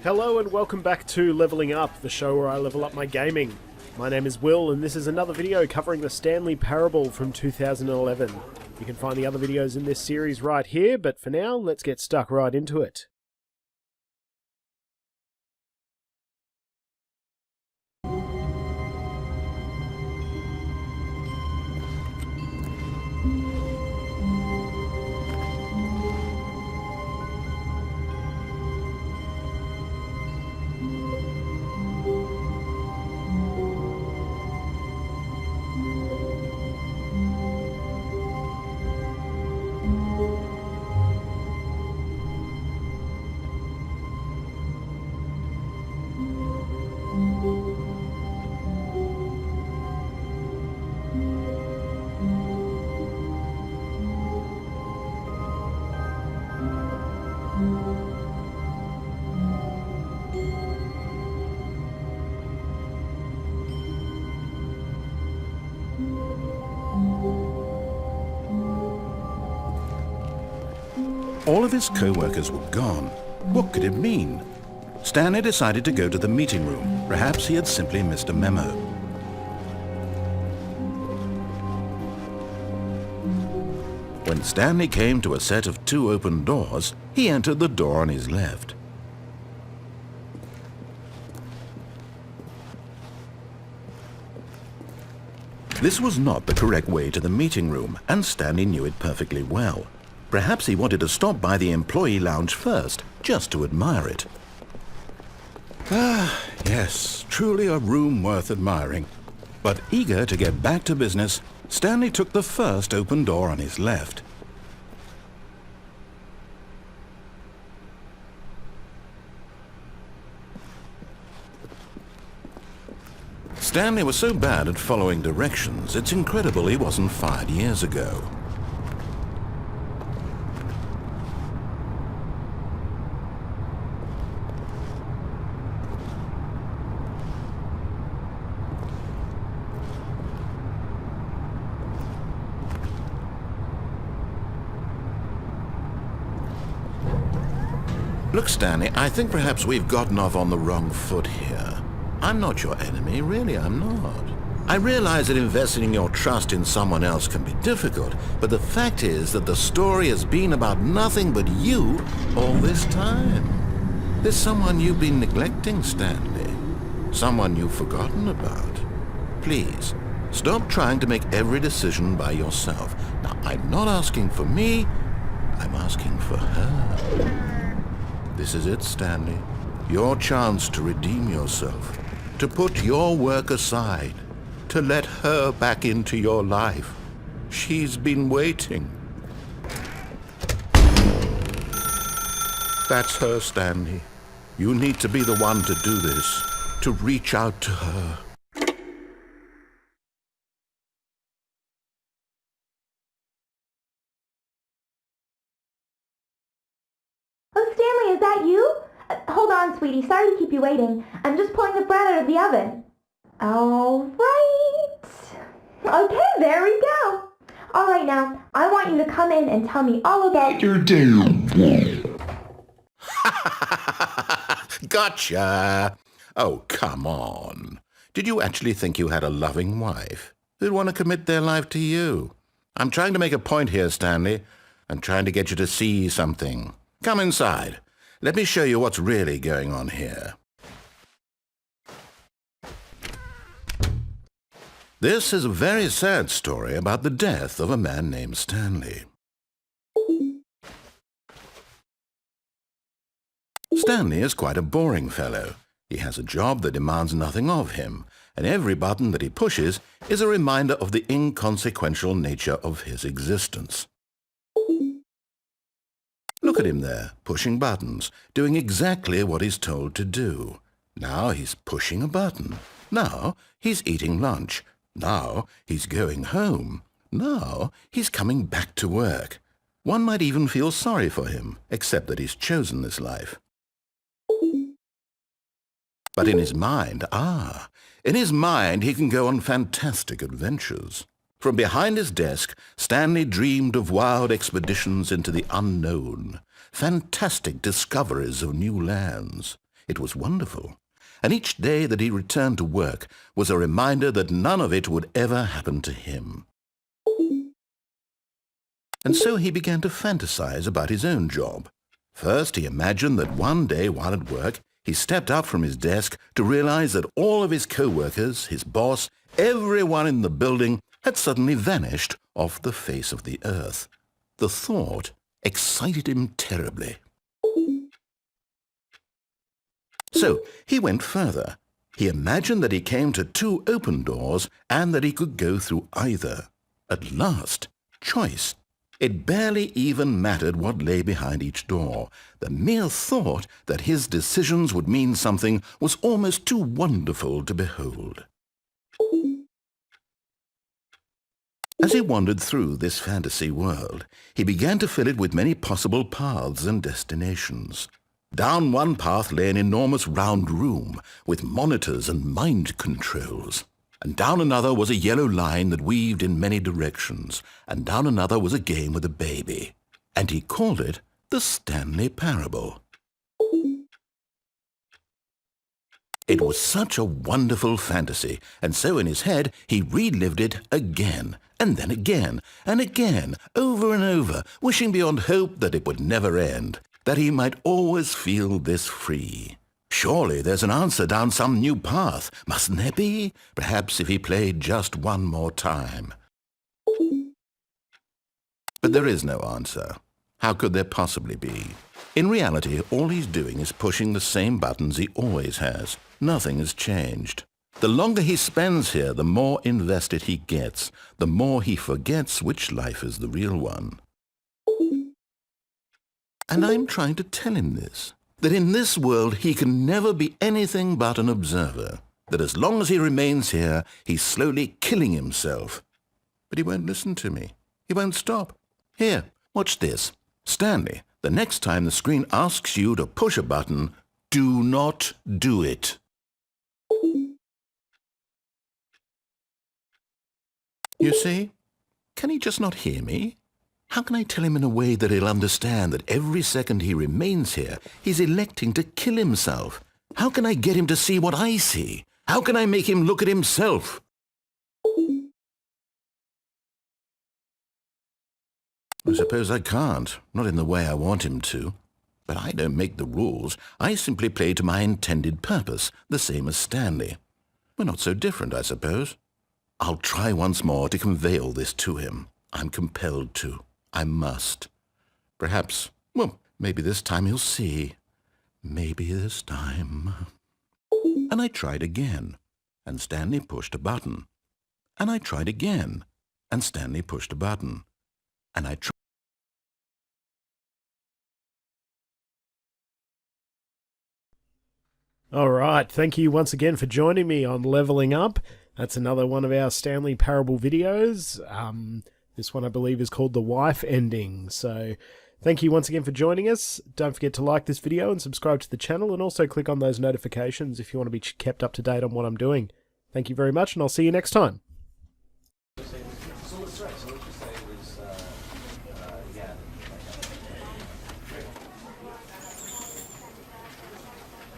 Hello and welcome back to Leveling Up, the show where I level up my gaming. My name is Will and this is another video covering the Stanley Parable from 2011. You can find the other videos in this series right here, but for now, let's get stuck right into it. All of his co-workers were gone. What could it mean? Stanley decided to go to the meeting room. Perhaps he had simply missed a memo. When Stanley came to a set of 2 open doors, he entered the door on his left. This was not the correct way to the meeting room, and Stanley knew it perfectly well. Perhaps he wanted to stop by the employee lounge first, just to admire it. Ah, yes, truly a room worth admiring. But eager to get back to business, Stanley took the first open door on his left. Stanley was so bad at following directions, it's incredible he wasn't fired years ago. Look, Stanley, I think perhaps we've gotten off on the wrong foot here. I'm not your enemy, really, I'm not. I realize that investing your trust in someone else can be difficult, but the fact is that the story has been about nothing but you all this time. There's someone you've been neglecting, Stanley. Someone you've forgotten about. Please, stop trying to make every decision by yourself. Now, I'm not asking for me, I'm asking for her. This is it, Stanley. Your chance to redeem yourself, to put your work aside, to let her back into your life. She's been waiting. That's her, Stanley. You need to be the one to do this, to reach out to her. Oh, Stanley, is that you? Hold on, sweetie. Sorry to keep you waiting. I'm just pulling the bread out of the oven. All right. Okay, there we go. All right, now, I want you to come in and tell me all about your day. Gotcha! Oh, come on. Did you actually think you had a loving wife who'd want to commit their life to you? I'm trying to make a point here, Stanley. I'm trying to get you to see something. Come inside. Let me show you what's really going on here. This is a very sad story about the death of a man named Stanley. Stanley is quite a boring fellow. He has a job that demands nothing of him, and every button that he pushes is a reminder of the inconsequential nature of his existence. Look at him there, pushing buttons, doing exactly what he's told to do. Now he's pushing a button. Now he's eating lunch. Now he's going home. Now he's coming back to work. One might even feel sorry for him, except that he's chosen this life. But in his mind, he can go on fantastic adventures. From behind his desk, Stanley dreamed of wild expeditions into the unknown, fantastic discoveries of new lands. It was wonderful, and each day that he returned to work was a reminder that none of it would ever happen to him. And so he began to fantasize about his own job. First, he imagined that one day while at work, he stepped up from his desk to realize that all of his co-workers, his boss, everyone in the building had suddenly vanished off the face of the earth. The thought excited him terribly. So he went further. He imagined that he came to 2 open doors and that he could go through either. At last, choice. It barely even mattered what lay behind each door. The mere thought that his decisions would mean something was almost too wonderful to behold. As he wandered through this fantasy world, he began to fill it with many possible paths and destinations. Down one path lay an enormous round room with monitors and mind controls. And down another was a yellow line that weaved in many directions, and down another was a game with a baby. And he called it the Stanley Parable. It was such a wonderful fantasy, and so in his head he relived it again, and then again, and again, over and over, wishing beyond hope that it would never end, that he might always feel this free. Surely there's an answer down some new path, mustn't there be? Perhaps if he played just one more time. But there is no answer. How could there possibly be? In reality, all he's doing is pushing the same buttons he always has. Nothing has changed. The longer he spends here, the more invested he gets, the more he forgets which life is the real one. And I'm trying to tell him this, that in this world he can never be anything but an observer, that as long as he remains here, he's slowly killing himself. But he won't listen to me. He won't stop. Here, watch this. Stanley, the next time the screen asks you to push a button, do not do it. You see? Can he just not hear me? How can I tell him in a way that he'll understand that every second he remains here, he's electing to kill himself? How can I get him to see what I see? How can I make him look at himself? I suppose I can't, not in the way I want him to. But I don't make the rules. I simply play to my intended purpose, the same as Stanley. We're not so different, I suppose. I'll try once more to convey all this to him. I'm compelled to. I must. Perhaps, well, maybe this time he'll see. Maybe this time. And I tried again, and Stanley pushed a button. And I tried again, and Stanley pushed a button. And I tried. All right, thank you once again for joining me on Leveling Up. That's another one of our Stanley Parable videos. This one, I believe, is called The Wife Ending. So thank you once again for joining us. Don't forget to like this video and subscribe to the channel, and also click on those notifications if you want to be kept up to date on what I'm doing. Thank you very much, and I'll see you next time.